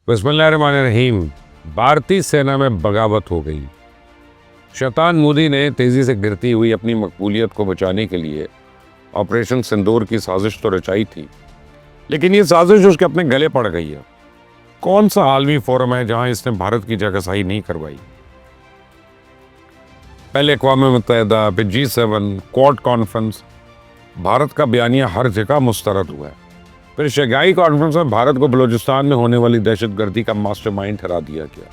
बिस्मिल्लाहिर्रहमानिर्रहीम। भारतीय सेना में बगावत हो गई। शैतान मोदी ने तेजी से गिरती हुई अपनी मकबूलियत को बचाने के लिए ऑपरेशन सिंदूर की साजिश तो रचाई थी, लेकिन ये साजिश उसके अपने गले पड़ गई है। कौन सा आलमी फोरम है जहां इसने भारत की जगहसाही नहीं करवाई? पहले अक़वाम मुत्तहिदा, फिर G7, क्वाड कॉन्फ्रेंस, भारत का बयानिया हर जगह मुस्तरद हुआ है। फिर शंघाई कॉन्फ्रेंस में भारत को बलूचिस्तान में होने वाली दहशतगर्दी का मास्टरमाइंड ठहरा दिया गया।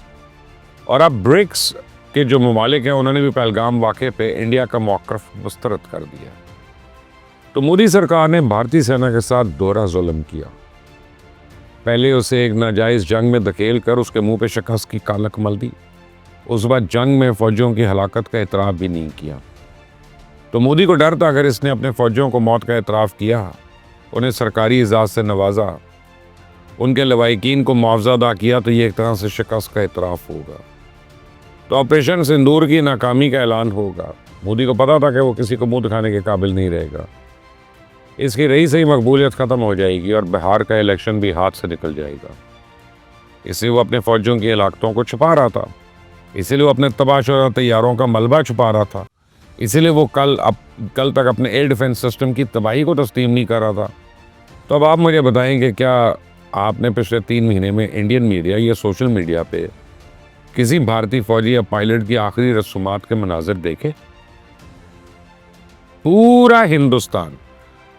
और अब ब्रिक्स के जो ममालिक हैं उन्होंने भी पहलगाम वाक़े पे इंडिया का मौक़िफ़ मुस्तरद कर दिया। तो मोदी सरकार ने भारतीय सेना के साथ दोहरा जुल्म किया। पहले उसे एक नाजायज़ जंग में धकेल कर उसके मुंह पे शिकस्त की कालक मल दी। उस बाद जंग में फौजियों की हलाकत का एतराफ़ भी नहीं किया। तो मोदी को डर था अगर इसने अपने फौजियों को मौत का एतराफ़ किया, उन्हें सरकारी इजाज़त से नवाजा, उनके लवाहिकीन को मुआवजा अदा किया, तो ये एक तरह से शिकस्त का एतराफ़ होगा। तो ऑपरेशन सिंदूर की नाकामी का ऐलान होगा। मोदी को पता था कि वो किसी को मुंह दिखाने के काबिल नहीं रहेगा। इसकी रही सही मकबूलियत ख़त्म हो जाएगी और बिहार का इलेक्शन भी हाथ से निकल जाएगा। इसलिए वो अपने फौजियों की हलाकतों को छुपा रहा था, इसीलिए वो अपने तबाशुदा तैयारों का मलबा छुपा रहा था, इसीलिए वो कल तक अपने एयर डिफेंस सिस्टम की तबाही को तस्लीम नहीं कर रहा था। तो अब आप मुझे बताएंगे, क्या आपने पिछले 3 महीने में इंडियन मीडिया या सोशल मीडिया पे किसी भारतीय फौजी या पायलट की आखिरी रसूमात के मनाजिर देखे? पूरा हिंदुस्तान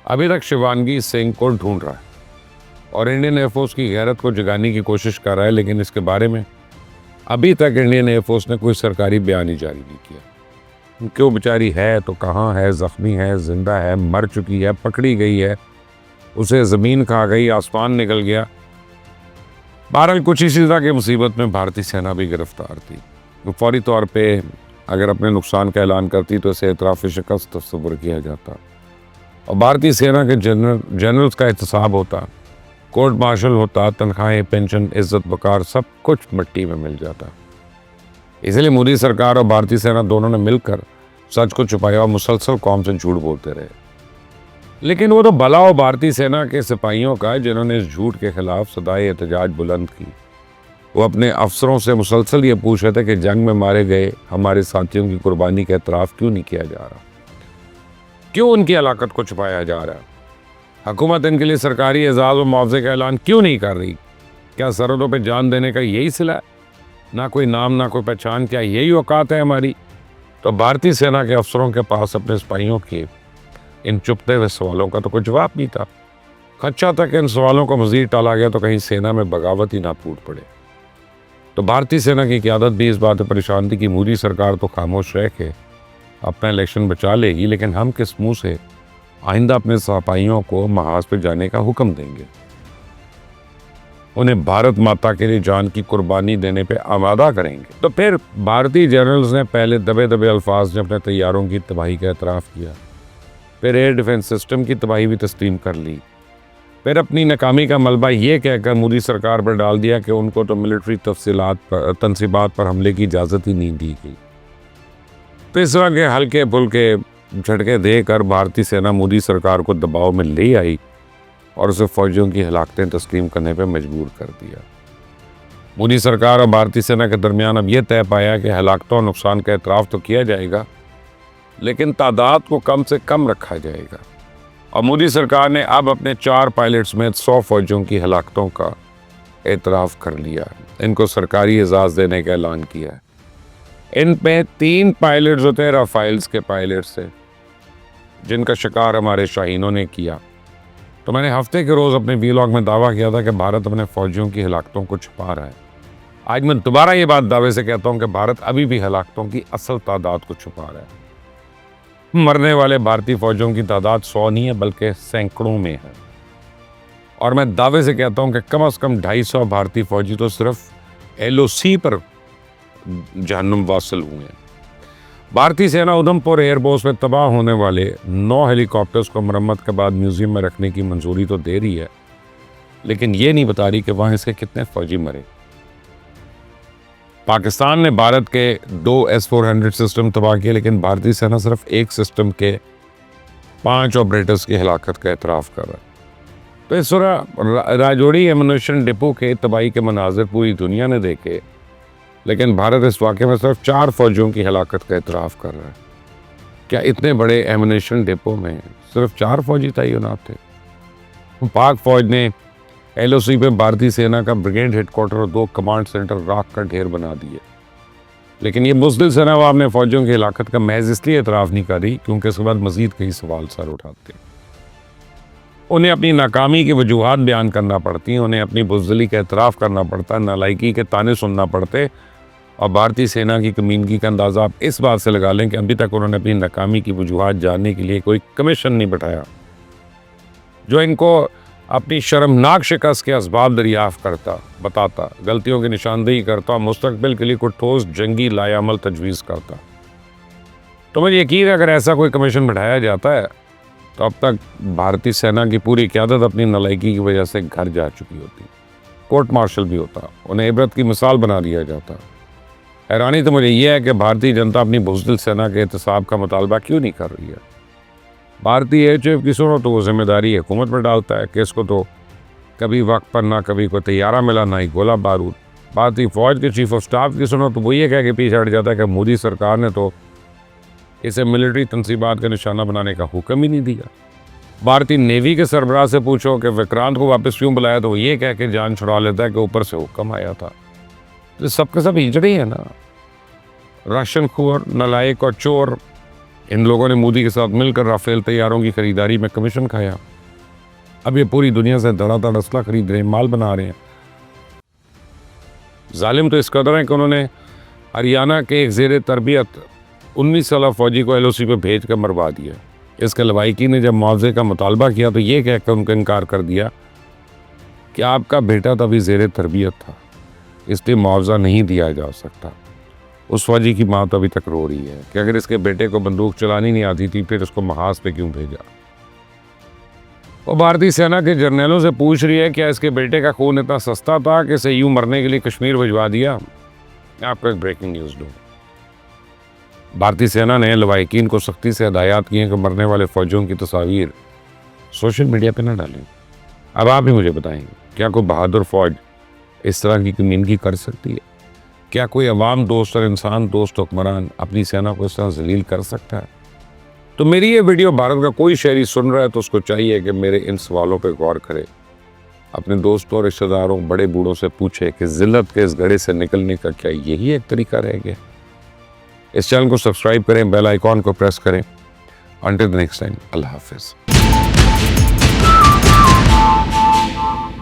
अभी तक शिवांगी सिंह को ढूंढ रहा है और इंडियन एयरफोर्स की गैरत को जगाने की कोशिश कर रहा है, लेकिन इसके बारे में अभी तक इंडियन एयरफोर्स ने कोई सरकारी बयान ही जारी नहीं किया। क्यों? बेचारी है तो कहाँ है? ज़ख्मी है, जिंदा है, मर चुकी है, पकड़ी गई है, उसे ज़मीन खा गई, आसमान निकल गया। बहरहाल कुछ इसी तरह की मुसीबत में भारतीय सेना भी गिरफ्तार थी। तो फौरी तौर पे अगर अपने नुकसान का ऐलान करती तो इसे एतराफ़ शिकस्त तस्वुर किया जाता और भारतीय सेना के जनरल्स का एहतसाब होता, कोर्ट मार्शल होता, तनख्वाहें, पेंशन, इज्जत वकार सब कुछ मिट्टी में मिल जाता। इसलिए मोदी सरकार और भारतीय सेना दोनों ने मिलकर सच को छुपाया और मुसलसल कौम से झूठ बोलते रहे। लेकिन वो तो भला हो भारतीय सेना के सिपाहियों का जिन्होंने इस झूठ के खिलाफ सदाए एहतजाज बुलंद की। वो अपने अफसरों से मुसलसल ये पूछ रहे थे कि जंग में मारे गए हमारे साथियों की कुर्बानी का एतराफ़ क्यों नहीं किया जा रहा, क्यों उनकी हलाकत को छुपाया जा रहा है, हुकूमत इनके लिए सरकारी एजाज़ और मुआवजे का ऐलान क्यों नहीं कर रही? क्या सरहदों पर जान देने का यही सिला है? ना कोई नाम, ना कोई पहचान, क्या यही औकात है हमारी? तो भारतीय सेना के अफसरों के पास अपने सिपाहियों के इन चुपते हुए सवालों का तो कोई जवाब नहीं था। खदशा था कि इन सवालों को मज़ीद टाला गया तो कहीं सेना में बगावत ही ना फूट पड़े। तो भारतीय सेना की क़यादत भी इस बात पर परेशान थी कि मोदी सरकार तो खामोश रह के अपना इलेक्शन बचा लेगी, लेकिन हम किस मुँह से आइंदा अपने सिपाहियों को महाज पर जाने का हुक्म देंगे, उन्हें भारत माता के लिए जान की कुर्बानी देने पे आमादा करेंगे? तो फिर भारतीय जनरल्स ने पहले दबे दबे अल्फाज में अपने तैयारों की तबाही का एतराफ़ किया, फिर एयर डिफेंस सिस्टम की तबाही भी तस्लीम कर ली, फिर अपनी नाकामी का मलबा ये कहकर मोदी सरकार पर डाल दिया कि उनको तो मिलिट्री तनसीबात पर हमले की इजाज़त ही नहीं दी गई। तो इस तरह के हल्के फुल्के झटके देकर भारतीय सेना मोदी सरकार को दबाव में ले आई और उसे फौजियों की हलाकतें तस्लीम करने पर मजबूर कर दिया। मोदी सरकार और भारतीय सेना के दरमियान अब यह तय पाया कि हलाकतों और नुकसान का एतराफ़ तो किया जाएगा, लेकिन तादाद को कम से कम रखा जाएगा। और मोदी सरकार ने अब अपने 4 पायलट समेत 100 फौजियों की हलाकतों का एतराफ़ कर लिया, इनको सरकारी एजाज़ देने का ऐलान किया है। इन पे 3 पायलट्स होते हैं राफेल्स के पायलट से, जिनका शिकार हमारे शाहीनों ने किया। तो मैंने हफ्ते के रोज़ अपने वीलॉग में दावा किया था कि भारत अपने फौजियों की हलाकतों को छुपा रहा है। आज मैं दोबारा ये बात दावे से कहता हूँ कि भारत अभी भी हलाकतों की असल तादाद को छुपा रहा है। मरने वाले भारतीय फौजियों की तादाद 100 नहीं है बल्कि सैकड़ों में है। और मैं दावे से कहता हूँ कि कम से कम 250 भारतीय फौजी तो सिर्फ LOC पर जहन्नुम वासिल हुए हैं। भारतीय सेना उधमपुर एयरबेस में तबाह होने वाले 9 हेलीकॉप्टर्स को मरम्मत के बाद म्यूजियम में रखने की मंजूरी तो दे रही है, लेकिन ये नहीं बता रही कि वहाँ इसके कितने फौजी मरे। पाकिस्तान ने भारत के 2 S-400 सिस्टम तबाह किए, लेकिन भारतीय सेना सिर्फ एक सिस्टम के 5 ऑपरेटर्स की हलाकत का एतराफ़ कर रहा है। तो इस राजौरी एम्यूनेशन डिपो के तबाही के मनाजिर पूरी दुनिया ने देखे, लेकिन भारत इस वाक़े में सिर्फ 4 फौजियों की हलाकत का इतराफ़ कर रहा है। क्या इतने बड़े एम्यूनेशन डिपो में सिर्फ 4 फौजी तैनात थे? पाक फौज ने LOC पे भारतीय सेना का ब्रिगेड हेडक्वार्टर और 2 कमांड सेंटर राख का ढेर बना दिए, लेकिन ये बुज़दिल सेनावाब ने फौजियों की हलाकत का महज इसलिए इतराफ़ नहीं करी क्योंकि इसके बाद मज़ीद कई सवाल सर उठाते। उन्हें अपनी नाकामी की वजूहात बयान करना पड़ती, उन्हें अपनी बुज़दिली का एतराफ़ करना पड़ता, नालायकी के ताने सुनना पड़ते, और भारतीय सेना की कमीनगी का अंदाज़ा आप इस बात से लगा लें कि अभी तक उन्होंने अपनी नाकामी की वजूहात जानने के लिए कोई कमीशन नहीं बैठाया जो इनको अपनी शर्मनाक शिकस्त के असबाब दरियाफ़्त करता, बताता, गलतियों की निशानदेही करता और मुस्तकबिल के लिए कोई ठोस जंगी लायामल तजवीज़ करता। तो मुझे यकीन है अगर ऐसा कोई कमीशन बैठाया जाता है तो अब तक भारतीय सेना की पूरी क़यादत अपनी नालायकी की वजह से घर जा चुकी होती, कोर्ट मार्शल भी होता, उन्हें इबरत की मिसाल बना दिया जाता। हैरानी तो मुझे यह है कि भारतीय जनता अपनी बुज़दिल सेना के एहतसाब का मुतालबा क्यों नहीं कर रही है। भारतीय HF की सुनो तो वो जिम्मेदारी हुकूमत पर डालता है कि इसको तो कभी वक्त पर ना कभी कोई तैयारा मिला, ना ही गोला बारूद। भारतीय फ़ौज के चीफ ऑफ स्टाफ की सुनो तो वो ये कह के पीछे हट जाता है कि मोदी सरकार ने तो इसे मिलिट्री तनसीबात का निशाना बनाने का हुक्म ही नहीं दिया। भारतीय नेवी के सरबराह से पूछो कि विक्रांत को वापस क्यों बुलाया तो वो ये कह के जान छुड़ा लेता है कि ऊपर से हुक्म आया था। तो सबके सब हिजड़े ही है ना, राशनखोर, नालायक और चोर। इन लोगों ने मोदी के साथ मिलकर राफेल तैयारों की खरीदारी में कमीशन खाया। अब ये पूरी दुनिया से धड़ाधड़ असला खरीद रहे हैं, माल बना रहे हैं। जालिम तो इस कदर है कि उन्होंने हरियाणा के एक ज़ेर तरबियत 19 साल फौजी को LOC पे भेज कर मरवा दिया। इसके लवाइकी ने जब मुआवजे का मुतालबा किया तो ये कहकर उनका इनकार कर दिया कि आपका बेटा तो अभी ज़ेर तरबियत था, इसलिए मुआवजा नहीं दिया जा सकता। उस फौजी की माँ तो अभी तक रो रही है कि अगर इसके बेटे को बंदूक चलानी नहीं आती थी फिर उसको महाज पे क्यों भेजा। वो भारतीय सेना के जर्नलों से पूछ रही है क्या इसके बेटे का खून इतना सस्ता था कि इसे यूं मरने के लिए कश्मीर भिजवा दिया। मैं आपको एक ब्रेकिंग न्यूज़ दूँ। भारतीय सेना ने लवाहिकीन को सख्ती से हदायत की है कि मरने वाले फौजियों की तस्वीर सोशल मीडिया पे ना डालें। अब आप ही मुझे बताएं, क्या कोई बहादुर फौज इस तरह की कमीनगी कर सकती है? क्या कोई अवाम दोस्त और इंसान दोस्त हुक्मरान अपनी सेना को इस तरह जलील कर सकता है? तो मेरी ये वीडियो भारत का कोई शहरी सुन रहा है तो उसको चाहिए कि मेरे इन सवालों पर गौर करे, अपने दोस्तों और रिश्तेदारों, बड़े बूढ़ों से पूछे कि जिल्लत के इस गड़े से निकलने का क्या यही एक तरीका रह गया। इस चैनल को सब्सक्राइब करें, बेल आइकॉन को प्रेस करें। अंटिल द नेक्स्ट टाइम, अल्लाह हाफिज़।